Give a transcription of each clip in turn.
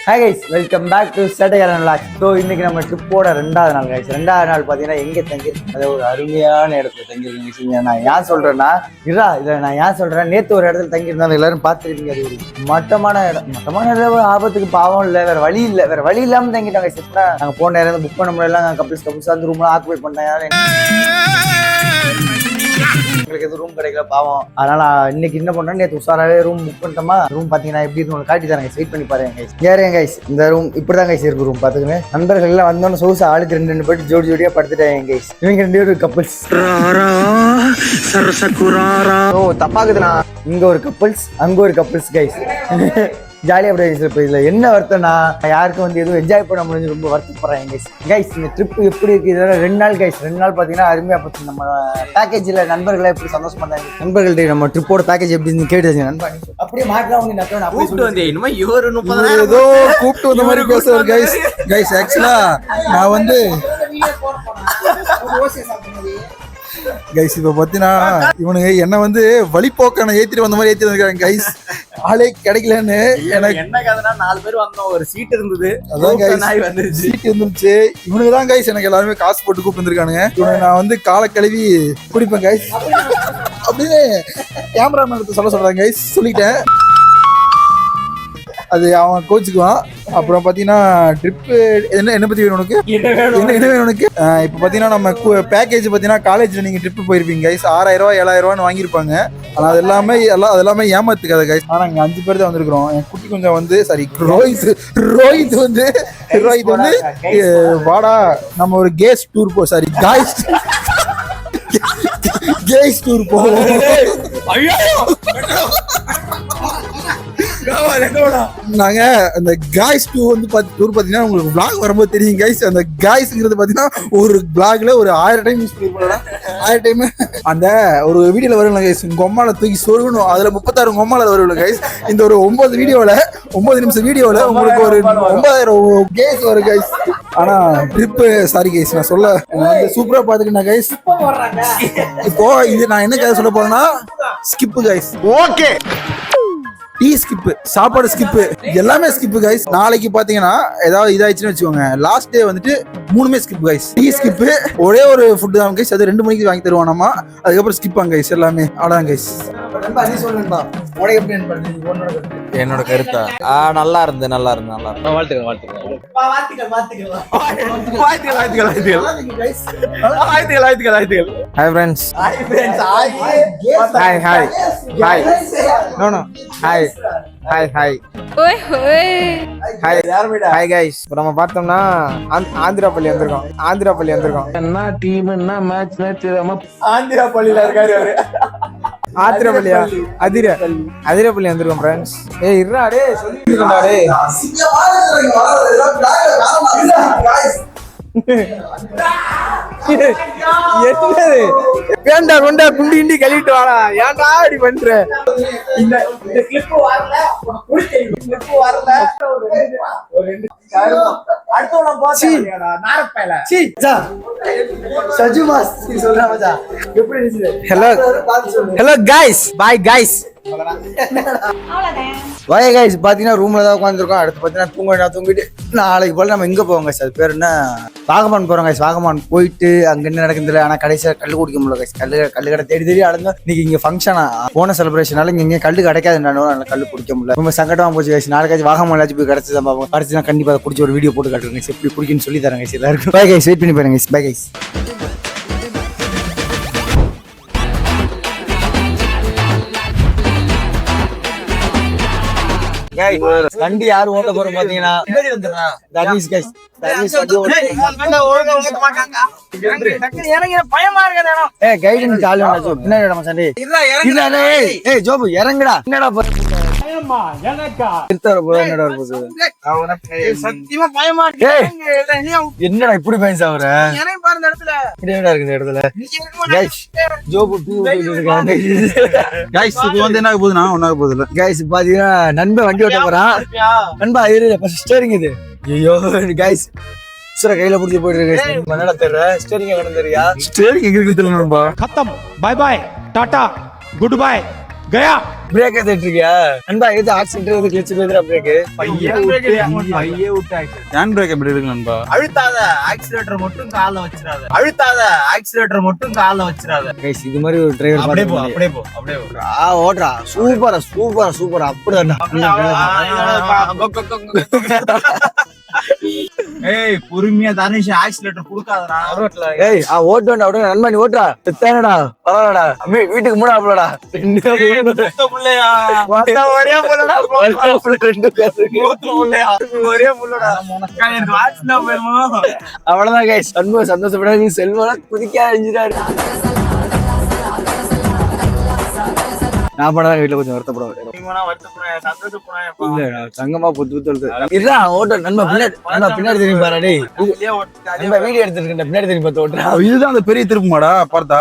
Hi guys, welcome back to Chettaikaran vlogs. So இன்னைக்கு நம்ம ட்ரிப்போட ரெண்டாவது நாள் கைஸ். ரெண்டாவது நாள் பார்த்தீங்கன்னா எங்கே தங்கியிருக்கோம், அது ஒரு அருமையான இடத்துல தங்கியிருக்கோம். நான் ஏன் சொல்கிறேன்னா நான் ஏன் சொல்கிறேன், நேற்று ஒரு இடத்துல தங்கியிருந்தாலும் எல்லாரும் பார்த்துருக்கீங்க. அது ஒரு மட்டமான இடம் ஆபத்துக்கு பாவம் இல்லை, வேறு வழி இல்லாமல் தங்கிட்டோம் கைஸ். நாங்கள் போன நேரம் புக் பண்ண முடியல, கப்பிள்ஸ் அந்த ரூம்லாம் ஆக்குபை பண்ணேன். உங்களுக்கு எதுவும் ரூம் கிடைக்கல பாவம். அதனால இன்னைக்கு என்ன பண்ணோம், நேற்று உஷாராவே ரூம் புக் பண்ணிட்டோமா. ரூம் பாத்தீங்கன்னா எப்படி இருக்கு காட்டி தரேன், வெயிட் பண்ணி பாருங்க கைஸ். ஏறேன் கைஸ், இந்த ரூம் இப்படிதான் கைஸ் இருக்கு. ரூம் பாத்துக்கங்க, நண்பர்கள் எல்லாம் வந்தோன்னு சொகுசு ஆளுக்கு ரெண்டு போயிட்டு ஜோடி ஜோடியா படுத்துட்டாங்க கைஸ். இவங்க ரெண்டு பேரும் கப்பிள்ஸ். ஓ தப்பாக்குதுண்ணா, இங்க ஒரு கப்பிள்ஸ் அங்க ஒரு கப்பிள்ஸ் கைஸ். ஜாலியாக அப்படியே இப்போ இதில் என்ன வருத்தம்னா, யாருக்கும் வந்து எதுவும் என்ஜாய் பண்ண முடிஞ்சு ரொம்ப வருத்தப்படுறாங்க கைஸ். கைஸ் இந்த ட்ரிப் எப்படி இருக்குது, இதெல்லாம் 2 நாள் கைஸ். 2 நாள் பார்த்தீங்கன்னா அருமையாக பார்த்து நம்ம பேக்கேஜில் நண்பர்களை எப்படி சந்தோஷம் பண்ணாங்க. நண்பர்கள்ட்ட நம்ம ட்ரிப்போட பேக்கேஜ் எப்படின்னு கேட்டு நண்பா அப்படியே மாட்டலாம். கூப்பிட்டு வந்து இன்னும் ஏதோ கூப்பிட்டு வந்த மாதிரி பேசுவார் கைஸ். கைஸ் ஆக்சுவலாக நான் வந்து கைஸ் இப்போ பார்த்தீங்கன்னா இவனுங்க என்ன வந்து வழிபோக்கான ஏற்றிட்டு வந்த மாதிரி ஏற்றிட்டு வந்துருக்காங்க கைஸ். ஆளே கிடைக்கலன்னு எனக்கு என்ன கதைனா, 4 பேர் வந்தோம், ஒரு சீட் இருந்தது, அதான் கைஸ் சீட் இருந்துச்சு. இவனுக்கு தான் கைஸ் எனக்கு எல்லாருமே காசு போட்டு கூப்பிட்டு வந்துருக்கானுங்க. இவனுக்கு நான் வந்து காலை கழுவி குடிப்பேன் கைஸ் அப்படின்னு கேமராமேன் எடுத்து சொல்றாங்க கைஸ். சொல்லிட்டேன், அது அவன் கோச்சுக்குவான். அப்புறம் பார்த்தீங்கன்னா ட்ரிப்பு என்ன பற்றி வேணும் உனக்கு, என்ன வேணும் உனக்கு. இப்போ பார்த்தீங்கன்னா நம்ம பேக்கேஜ் பார்த்தீங்கன்னா காலேஜில் நீங்கள் ட்ரிப்பு போயிருப்பீங்க கைஸ். 6000 ரூபா 7000 ரூபான்னு வாங்கியிருப்பாங்க. ஆனால் அது எல்லாமே ஏமாத்துக்காத கைஸ். ஆனால் இங்கே 5 பேர் தான் வந்திருக்கிறோம். என் குட்டி கொஞ்சம் வந்து சாரி ரோஹித் வந்து வாடா நம்ம ஒரு கேஸ் டூர் கேஸ் டூர் போவோம். நாங்க அந்த காய்ஸ் டூர் வந்து டூர் பாத்தீங்கன்னா உங்களுக்கு பிளாக் வரும்போது தெரியும் கைஸ். அந்த காய்ஸ்ங்கிறது பாத்தீங்கன்னா ஒரு பிளாக்ல ஒரு 1000 டைம் யூஸ் பண்ணி போடலாம். 1000 டைம் அந்த ஒரு வீடியோல வரும்ல கைஸ், கொம்மால தூக்கி சொருகணும். அதுல 36 கொம்மால வரும்ல கைஸ். இந்த ஒரு 9 நிமிஷம் வீடியோல உங்களுக்கு ஒரு 9000 கேஸ் வரும் கைஸ். ஆனா ட்ரிப் சாரி கைஸ், நான் சொல்ல வந்து சூப்பரா பாத்துக்கிட்டேன் கைஸ். இப்போ இது நான் என்ன கதை சொல்ல போறேன்னா, skip guys. Okay, tea skip, சாப்பாடு ஸ்கிப்பு, எல்லாமே ஸ்கிப்பு கைஸ். நாளைக்கு பாத்தீங்கன்னா ஏதாவது இதாயிடுச்சுன்னு வச்சுக்கோங்க, லாஸ்ட் டே வந்துட்டு 3மே ஸ்கிப் கைஸ். டீ ஸ்கிப்பு, ஒரே ஒரு ஃபுட் தான் கைஸ், அது 2 மணிக்கு வாங்கி தருவோம் நம்ம. அதுக்கப்புறம் ஸ்கிப்பாங்க கைஸ் எல்லாமே. அவ்வளோதான் கைஸ். என்னோட கருத்தா நல்லா இருந்து ஹாய் ஃப்ரெண்ட்ஸ். Hi guys. இப்போ நம்ம பார்த்தோம்னா ஆந்திராப்பள்ளி வந்திருக்கோம். என்ன டீம் என்ன மேட்ச் ஆந்திராப்பள்ளியில இருக்காரு அவரு. ஆத்திரப்பள்ளியா? அதிரப்பள்ளி வந்திருக்கோம் ஃப்ரெண்ட்ஸ். இருடா டேய், சொல்லிட்டு டேய். என்னது வேண்டா கொண்டா குண்டி கிண்டி கழிட்டு வாடா, ஏன்டா இப்படி பண்ற? இந்த கிளிப் வரல, கிளிப் வரல. அடுத்தவங்க போச்சீடா நாரப்பையில. சஜு மாஸ் சொல்றா மச்சா, எப்படி இருந்துச்சு? Hello guys, bye guys. வாய் கைஸ், பாத்தீங்கன்னா ரூம்ல தான் உட்காந்துருக்கோம். அடுத்து பாத்தீங்கன்னா தூங்கிட்டு நாளைக்கு போல நம்ம எங்க போவோம் கைஸ், அது பேர் என்ன, வாகமான் போறோம் கைஸ். வாகமான் போயிட்டு அங்க என்ன நடக்குதுல, ஆனா கடைசியா கல்லு குடிக்க முடியல கைஸ். கல்லு கடை தேடி அடைஞ்சோம். இன்னைக்கு இங்க ஃபங்க்ஷனா போன செலிப்ரேஷனால இங்க கல்லு கிடைக்காதுனால கல்லு குடிக்க முடியல. ரொம்ப சங்கடமா போச்சு கைஸ். நாளைக்காச்சும் வாகமான் போய் கிடைச்சதான் பார்ப்போம். கிடைச்சுனா கண்டிப்பா அதை குடிச்சு ஒரு வீடியோ போட்டு காட்டுறேன் கைஸ், எப்படி குடிக்குன்னு சொல்லி தரேன் கைஸ் எல்லாருக்கும். பை கைஸ், வெயிட் பண்ணி பாருங்க கைஸ். Bye guys. வண்டி யாரும் ஓட்ட போறோம் பாத்தீங்கன்னா இறங்குடா. என்னடா இப்படி பயன் சாவுற இருக்கு இந்த இடத்துல. பாத்தீங்கன்னா நண்பன் வண்டி ஓட்ட போறான். நண்பா ஸ்டேரிங் இது. ஐயோ கைஸ், கையில புடிச்சு போயிட்டு இருக்கு. என்னடா தெரியல, ஸ்டேரிங் கடந்துறியா? ஸ்டேரிங் எங்க இருக்கு தெரியல நண்பா. खत्म, bye bye, tata, good bye, கயா பிரேக் ஏத்திட்டு இருக்கியா நண்பா? எது ஆக்சிடென்ட் எது கிளச்சு பேதுடா பிரேக்? பையே விட்டு ஹேண்ட் பிரேக் எப்படி இருக்கு நண்பா? அழுத்தாத ஆக்சிலேட்டர் மட்டும் கால்ல வச்சிராத. அழுத்தாத ஆக்சிலேட்டர் மட்டும் கால்ல வச்சிராத. கைஸ் இது மாதிரி ஒரு டிரைவர் அப்படியே போ பாத்து அப்படியே போ அப்படியே போ. ஓட்றா சூப்பரா அப்படிதான். ஏய் பொறுமையா தனுஷ் ஆக்சிலேட்டர் குடுக்காதடா. ஏய் ஓட்டுடா அப்படியே நண்பா நீ ஓட்றா தேனடா பரவாயில்லடா வீட்டுக்கு மூணாப்லடா புள்ளையா ஒரே புள்ளடா ரெண்டு புள்ளையா ஒரே புள்ளடா. எனக்கு வாட்ஸ்னா போயிருமா? அவ்வளவுதான் கைஸ் சந்தோஷப்பட நீ செல்வனா குதிக்க அழிஞ்சிட்டாரு. நான் பண்ணதான் வீட்டுல கொஞ்சம் வருத்தப்படுவேன். இல்ல தங்கமா புத்து ஓட்ட நண்பா பின்னாடி திரும்பி பாரு. டேய் வீடியோ எடுத்துருக்கேன் பின்னாடி திரும்பி பார்த்து ஓட்டுறா. இதுதான் அந்த பெரிய திருப்புமாடா பார்த்தா?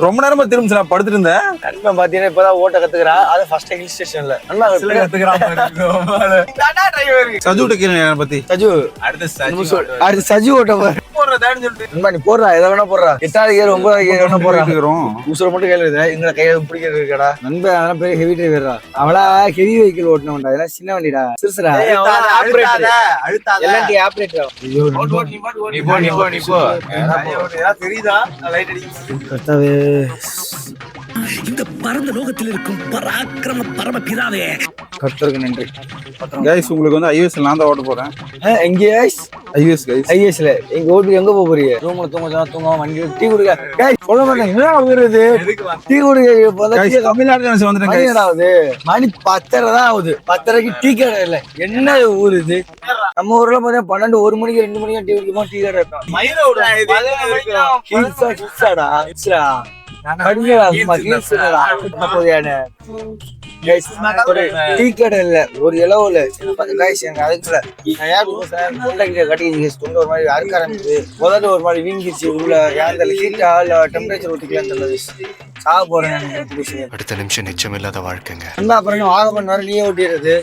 ரொம்ப நேரமா திரும்ப நான் படுத்துட்டு இருந்தேன். நண்பன் பாத்தீங்கன்னா இப்பதான் ஓட்ட கத்துக்கிறா. அது ஃபர்ஸ்ட் ஹில் ஸ்டேஷன்ல நண்பா கத்துக்கிறான். சஜுட்ட கேளு பத்தி. சஜு அடுத்து சஜு ஓட்ட பாரு. நண்பா நீ போடுறா எதை வேணா போடுறா. 8வது கியர் 9வது கியர் வேணா போடுறா. ஊசுற மட்டும் கேள்வி எங்களை கையில பிடிக்கிறது இருக்கடா. நண்பன் அதெல்லாம் பெரிய ஹெவி டிரைவரா. அவளா ஹெவி வெஹிக்கிள் ஓட்டணும்டா. இதெல்லாம் சின்ன வண்டிடா சிறுசுடா. எல்லாம் ஆப்ரேட்டர். தெரியுதா லைட் அடிக்கும். கர்த்தாவே இந்த பரந்த லோகத்தில் இருக்கும் பராக்கிரம பரம பிதாவே கர்த்தருக்கு நன்றி. கைஸ் உங்களுக்கு வந்து ஐஎஸ் நான் தான் ஓட்ட போறேன். எங்க ஐஎஸ் கைஸ் ஐஎஸ்ல எங்க ஓட்டு எங்க போக போறீங்க? ரூம்ல தூங்க வண்டி டீ குடிக்க சொல்ல மாட்டேன். என்ன ஆகுது டீ குடிக்க? தமிழ்நாட்டுல வந்துட்டேன். மணி 10:30 தான் ஆகுது. 10:30க்கு டீ கடை இல்ல. என்ன ஊர் இது? நம்ம ஊர்ல பாத்தீங்கன்னா 12 1 மணிக்கு 2 மணிக்கு டீ குடிக்குமா? டீ கடை இருக்கும். டீ கடை இல்ல ஒரு இலவுல ஒரு மாதிரி அறுக்க ஆரம்பிச்சு முதல்ல ஒரு மாதிரி வீங்கிச்சு. உள்ள ஹீட்டா இல்ல டெம்பரேச்சர் ஊத்திக்கலாம் சாக போறேன். அடுத்த நிமிஷம் நிச்சயம் இல்லாத வாழ்க்கைங்க. அப்புறம் வாகமன் வர நீயே ஓட்டிடுறது.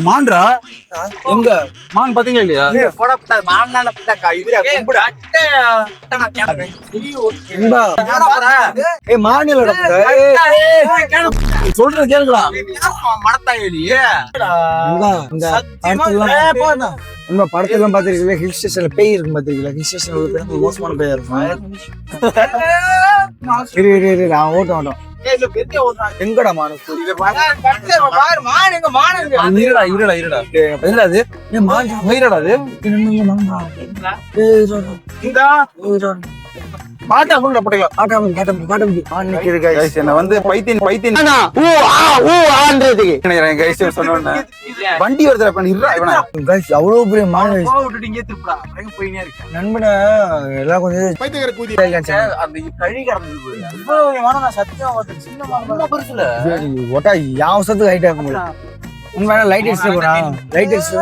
மான்டா எங்க மான் பாத்தீங்களா இல்லையா? மாநில சொல்றது கேட்கலாம். படத்தெல்லாம் பாத்திருக்கீங்களா? ஹில் ஸ்டேஷன்ல பேய் இருக்கும் பாத்திருக்கீங்களா? ஹில் ஸ்டேஷன்ல மோசமான பேயா இருக்கும். நான் ஓட்டம் எங்கடா மானு வண்டி வருது அவ்வளவு பெரிய நண்பன எல்லாம் கொஞ்சம் ஹைட் ஆக முடியல. உண்மையான லைட் அடிச்சு போறா. லைட் அடிச்சு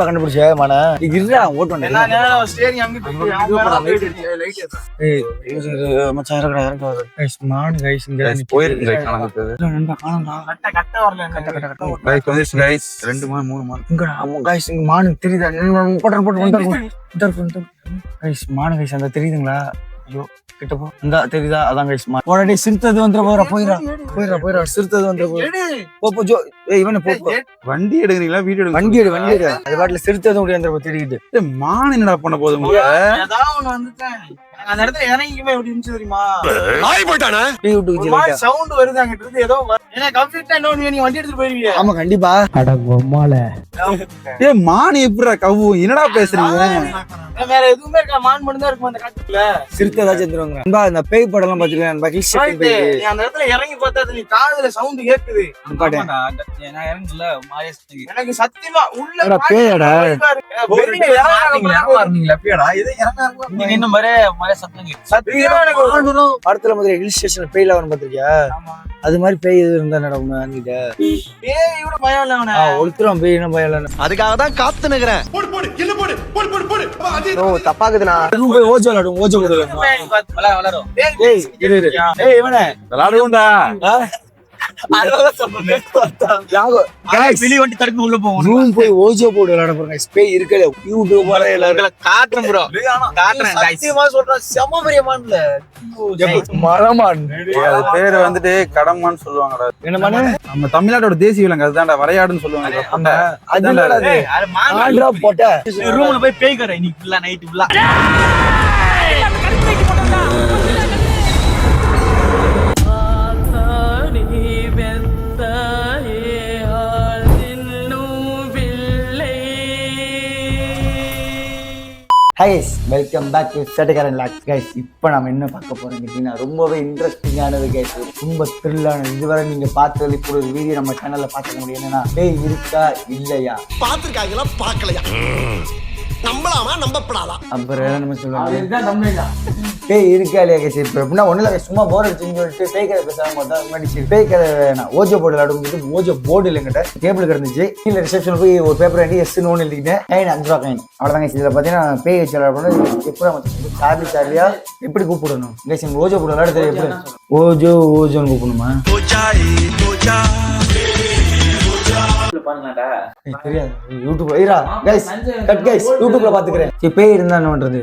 கண்டுபிடிச்ச மான மானு தெரியுதா? அந்த தெரியுதுங்களா? ஐயோ கிட்ட போ இந்த தெரியுதா? அதான் கைஸ் போராடி சிறுத்தது வந்துற போற போயிரா சிறுத்தது வந்துற போ ஜோ. இவனை போ வண்டி எடுக்கிறீங்களா? வீடியோ வண்டி எடு அது பாட்டுல சிறுத்தது முடியாது தெரியுது. மான் என்னடா பண்ண போதும்? அந்த இடத்துல இறங்கிக்குமே எப்படி இருந்துச்சு தெரியுமா? சவுண்ட் வருது அங்கிட்டு இருந்து ஏதோ. நீங்க வண்டி எடுத்துட்டு போயிருவீங்க. ஆமா கண்டிப்பா. மான் எப்படிடா கவ்வு? என்னடா பேசுறீங்க? வேற எதுவுமே இருக்கா? மான் மட்டும் தான் இருக்கும் அந்த காட்டுல. சிறுத்தை ஏதாச்சும் எடுத்துருவாங்க. இந்த பேய் படம் எல்லாம் பாத்துருக்கேன். அந்த இடத்துல இறங்கி பார்த்தா நீ காதுல சவுண்ட் கேக்குது. எனக்கு சத்தியமா உள்ள பேயடா படத்துல மாதிரி ஹில் ஸ்டேஷன்ல பேய்ல வரும் பாத்திருக்கியா? அது மாதிரி பேய் எது இருந்தா நடக்கும். ஒருத்தரும் பேய் என்ன பயம் இல்ல. அதுக்காக தான் காத்து நிக்கிறேன். தப்பாக்குதுண்ணா. ஓஜோ விளாடும். ஓஜோ வளரும். இவனே விளாடுவோம்டா. அதனால சொல்றேன். வெளிய வண்டி தடுப்பு உள்ள போவோம். ரூம் போய் ஓஜோ போர்டு விளையாட போறோம் guys. பேய் இருக்கல யூடியூப் வர எல்லாரும் உங்களை காட்டுறேன் bro. காட்டுறேன் guys. சத்தியமா சொல்றேன் செம பெரிய மான்ல மரமான். அது பேரு வந்துட்டு கடமான்னு சொல்லுவாங்கடா. என்ன மானு? நம்ம தமிழ்நாட்டோட தேசிய விலங்கு அதுதான்டா, வரையாடுன்னு சொல்லுவாங்க. அதுதான்டா அது. ஏய், அது மான் ஆண்ட்ரா போட்ட ரூம்ல போய் பேய் கரை இன்னைக்கு ஃபுல்லா நைட் ஃபுல்லா. Hi guys, welcome back to Settaikaran logs guys. இப்போ நம்ம என்ன பார்க்க போறோம் கேட்டீங்கன்னா ரொம்பவே இன்ட்ரெஸ்டிங்கானது கைஸ், ரொம்ப த்ரில்லானது. இதுவரை நீங்க பார்த்தது இப்போ ஒரு வீடியோ நம்ம சேனல்ல பார்த்துக்க முடியும். என்னன்னா பேய் இருக்கா இல்லையா பாத்துருக்காங்களா பாக்கலையா, நம்பலாமா நம்பப்படாதா, அப்புறம் நம்ம சொல்லுவாங்க பேய் இருக்கா இல்லையா கைஸ். இப்போ எப்படின்னா ஒன்றும் இல்லை, சும்மா போர் அடிச்சுன்னு சொல்லிட்டு பேய் கதை பேசாம போது முன்னாடி பேய் கதை வேணாம் ஓஜோ போர்டு விளையாடும். ஓஜோ போர்டு இல்லைங்கிட்ட டேபிள் கிடந்துச்சு. கீழே ரிசப்ஷன் போய் ஒரு பேப்பர் வாங்கி எஸ் நோன்னு எழுதிக்கிட்டேன். கைன் 5 ரூபா கைன் அவ்வளோதாங்க. இதில் பார்த்தீங்கன்னா பேய் வச்சு விளையாடணும். எப்படி நம்ம சார்லி சார்லியா எப்படி கூப்பிடணும் கைஸ்? ஓஜோ போர்டு விளையாட தெரியும். எப்படி ஓஜோ ஓஜோன்னு கூப்பிடணுமா தெரியாது. யூடியூப் கைஸ் கட் கைஸ் யூடியூப்ல பாத்துக்கிறேன். சரி பேய் இருந்தா என்ன பண்றது?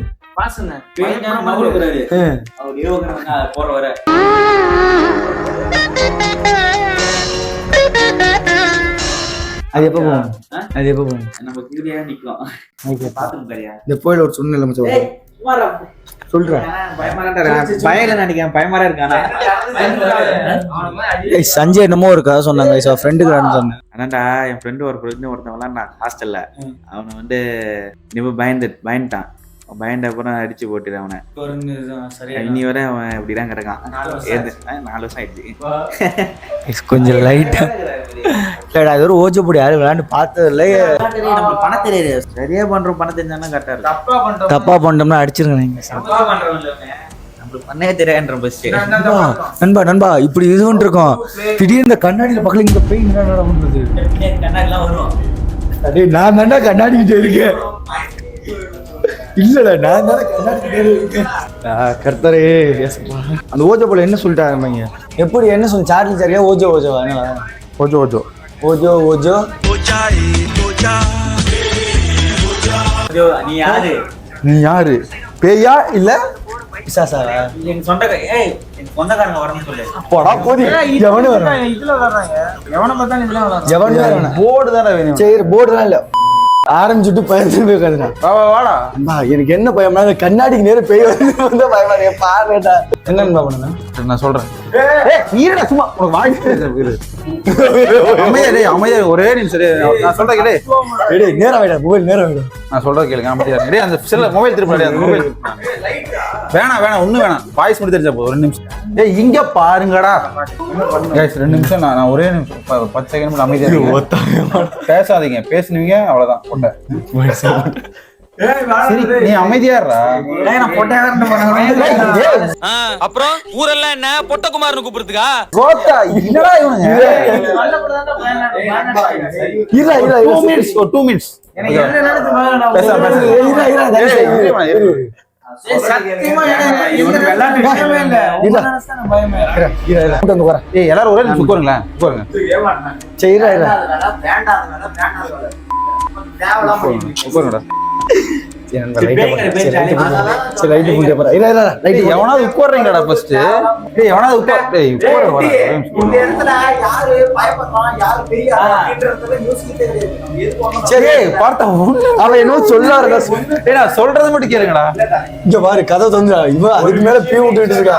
அது எப்ப போகும்? அது எப்ப போகும்? இந்த கோயில ஒரு சூழ்நிலை சொல்றேன். சஞ்சய் என்னமோ இருக்கா சொன்னாங்க ஃப்ரெண்டுக்கு சொன்னேன். அதான்டா என் ஃப்ரெண்டு ஒருத்தவங்களாம் நான் ஹாஸ்டல்ல அவனை வந்து பயந்துட்டான். பயந்த அப்புறம் அடிச்சு போட்டுது அவனை. இனி வரை அவன் இப்படிதான் கிடக்கான். 4 வருஷம் ஆயிடுச்சு. கொஞ்சம் லைட்டா அது ஒரு ஓஜோ போடி யாரும் விளையாண்டு பார்த்தது இல்லை. பணம் தெரியாது, சரியா பண்றோம். பணம் தெரிஞ்சானா கரெக்டா இருக்கும். தப்பா பண்ணிட்டோம்னா அடிச்சிருங்க நீங்க. பண்ணவே தெரியாதுன்ற பஸ் நண்பா நண்பா இப்படி இது பண்ணிட்டு இருக்கோம். திடீர்னு இந்த கண்ணாடியில பக்கத்துல இங்க பெயின் பண்றது. அடே நான் தாண்டா கண்ணாடிக்கிட்டே இருக்கேன். இல்லடா நான் தானே கண்ணாடிக்கிட்டே இருக்கேன். கர்த்தரே அந்த ஓஜோ போல என்ன சொல்லிட்டாங்க? எப்படி என்ன சொல்லு? சார்லி சாரியா ஓஜோ ஓஜோ ஓஜோ ஓஜோ ஓஜோ ஓஜோ. நீ யாரு? நீ யாரு? பேயா இல்ல பிசாசாவா? என் சொந்தக்காரங்க வரணும்னு சொல்லு. போடா போதி எவனு வரான்? எவனு வரான்? போர்டு தானே வேணும். சரி போர்டு தான் இல்ல ஆரம்பிச்சுட்டு பயந்து போய் உட்காந்துனா வாடா. எனக்கு என்ன பயம்னா கண்ணாடிக்கு நேரம் பேய் வந்து பயமா பாருடா. என்னன்னு பாக்கணும்னா நான் சொல்றேன். சும்மா உனக்கு வாங்கி அமைதியா ஒரே நிமிஷம் நான் சொல்றேன் கேளு. நேரம் வேடா மொபைல் நேரம் வேணும். நான் சொல்றது கேளுங்க அமைதியா. அந்த செல்ல மொபைல் திருப்பி அந்த மொபைல் வேணாம் ஒண்ணு வேணாம். வாய்ஸ் மட்டும் தெரிஞ்சா போதும். 2 நிமிஷம் இங்க பாருங்கடா. 2 நிமிஷம் நான் ஒரே நிமிஷம் 10 செகண்ட் அமைதியா பேசாதீங்க. பேசுனீங்க அவ்வளவுதான். சரி நீ அமைதியாடுறா. அப்புறம் ஊரெல்லாம் என்ன பொட்டகுமார்னு கூப்பிடுறதுக்கா? என்னடா இவனுங்க? 2 மினிட்ஸ் எல்லாரும் ஒரே நிமிஷம் உட்காருங்களேன். உட்காருங்கடா. எவனாவது உட்கார்றீங்கடா ஃபர்ஸ்ட். எவனாவது அவன் என்ன சொல்ல சொல்றது மட்டும் கேளுங்கடா. இங்க பாரு கதை தந்துடா. இவன் அதுக்கு மேல பீ விட்டுட்டு இருக்கா.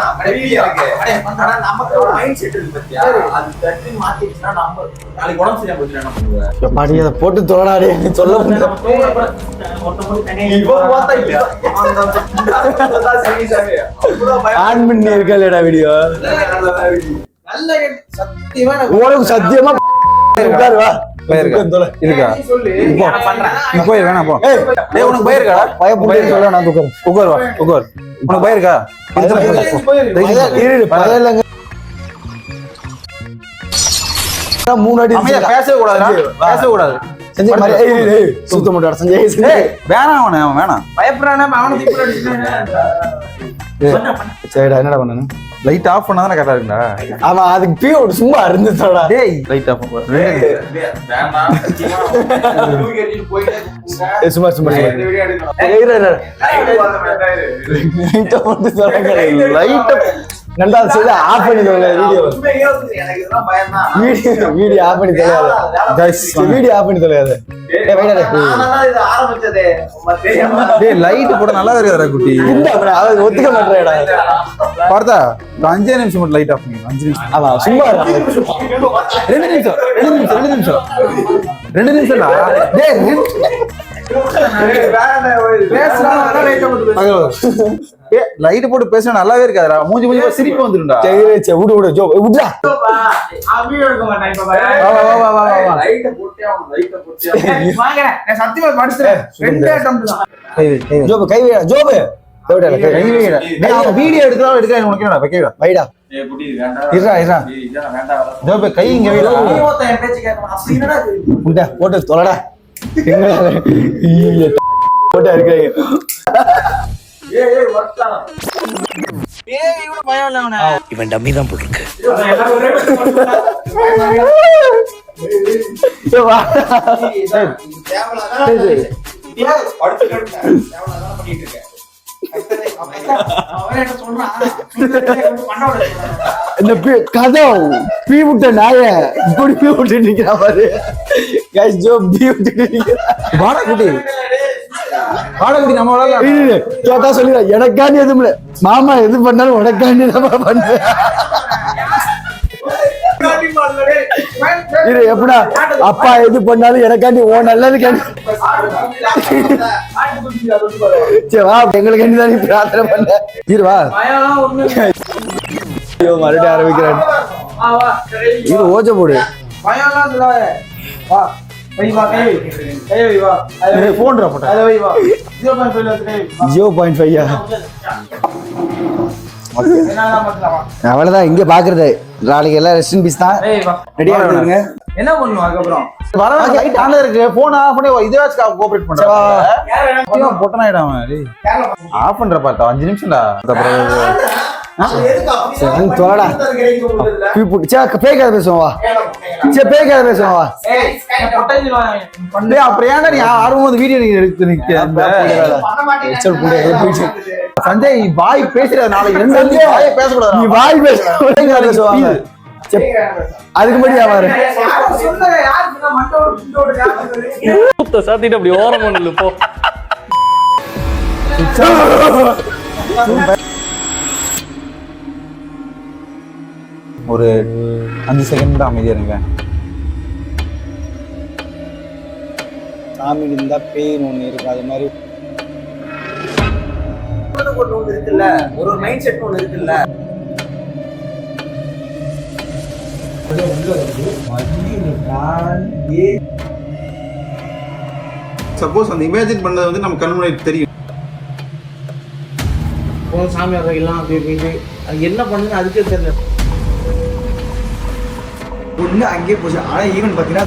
போட்டு தோடாடி சொல்ல ஆன் பண்ணி இருக்கலடா வீடியோ. உனக்கு சத்தியமா உட்காரு வா. இருக்கா இப்போ வேணாம் போ. உனக்கு பயம் இருக்கா? பயப்பட்டு சொல்ல நான் உட்காரு வா. உட்காரு. உனக்கு பயம் இருக்கா? மூணு அடி பேசவே கூடாது. பேசவே கூடாது. சஞ்சய் மாதிரி சுத்த மாட்டான் சஞ்சய். வேணாம் அவன் வேணாம். பயப்படுறானே அவனை தூக்கி அடிச்சுட்டானே. சரிடா என்னடா பண்ணணும்? லைட் ஆஃப் பண்ணா தானே கரெக்டா இருக்குடா. ஆமா அதுக்கு பியூ சும்மா இருந்துச்சோடா. டேய் லைட் ஆஃப் பண்ணு. சும்மா சும்மா ரெண்டாவது செய்து ஆஃப் பண்ணி தொலையாது வீடியோ ஆஃப் பண்ணி தொலையாது வீடியோ ஆஃப் பண்ணி தொலையாது. டேய் லைட் போட நல்லா இருக்குடா குட்டி. ஒத்துக்க மாட்டேடா. பார்த்தா 5 நிமிஷம் மட்டும் லைட் ஆஃப் பண்ணி 5 நிமிஷம். ஆமா சும்மா 2 நிமிஷம்டா. டேய் லைட் போட்டு பேசினா நல்லாவே இருக்காதுடா. மூஞ்சி மூஞ்சி சிரிப்பு வந்துரும்டா. விடு விடு ஜோ விடுடா. ஜோபு கை வைடா ஜோபு வீடியோ எடுக்கலாம் எடுக்க உனக்கு என்னடா வைக்கடா வைடா இருடா இருடா ஜோபு கை இங்க வைடா. உண்டா போட்டு தொலைடா போட்டா இருக்காங்க. இவன் டம்மி தான் போட்டிருக்கு. இந்த கதை பீ விட்ட நாய இப்படி பீ விட்டு நிக்கிறா பாரு. கைஸ் ஜோ பீ விட்டு நிக்கிறா. வாடா குட்டி வாடா குட்டி நம்ம விளையாடலாம். கேட்டா சொல்லிடுறா எனக்காண்டி எதுவும் இல்ல மாமா எது பண்ணாலும் உனக்காண்டி நம்ம பண்ணுவேன். இது எப்படா அப்பா எது பண்ணாலும் எனக்காண்டி ஓ நல்லது சரி வா எங்களுக்காண்டி தான் நீ பிரார்த்தனை பண்ண. இருவா ஐயோ மறுபடியும் ஆரம்பிக்கிறேன். இது ஓஜ போடு போன்டா போட்டா 0.5 அவ்வளவுதான் இங்க பாக்குறது. நாளைக்கு எல்லாம் ரெஸ்ட் இன் பீஸ் தான். ரெடியா இருங்க. என்ன பண்ணுவோம் அதுக்கப்புறம்? லைட் ஆன்ல இருக்கு. போன் ஆஃப் பண்ணி இதேவாச்சும் கோஆபரேட் பண்றா. பொட்டனாயிடாம ஆஃப் பண்ற பார்த்தா 5 நிமிஷம்டா. தொலைடா பேக்காத பேசுவோம் வா. சரி பேக்காத பேசுவோம் வா. அப்புறம் ஏன்டா நீ ஆர்வம் வீடியோ நீங்க எடுத்து நிக்க சஞ்சய் வாய் பேசுற நாளைக்கு பேசக்கூடாது. நீ வாய் பேசுவாங்க அதுக்கு முன்னாடி ஆவாரு சாத்திட்டு அப்படி ஓரம் பண்ணல போ. ஒரு 5 செகண்ட் தான் அமைதியா இருங்க. சாமி இருந்தா பேயின் ஒண்ணு இருக்கு அது மாதிரி ஒண்ணு இருக்குல்ல, ஒரு மைண்ட் செட் ஒண்ணு இருக்குல்ல. சப்போஸ் அந்த இமேஜின் பண்ணது வந்து நம்ம கண்ணு முன்னாடி தெரியும். சாமி வகையெல்லாம் அப்படி அது என்ன பண்ணுங்க அதுக்கே தெரியல. ஒண்ணு அங்கேயே போச்சு. ஆனா ஈவன் பாத்தீங்கன்னா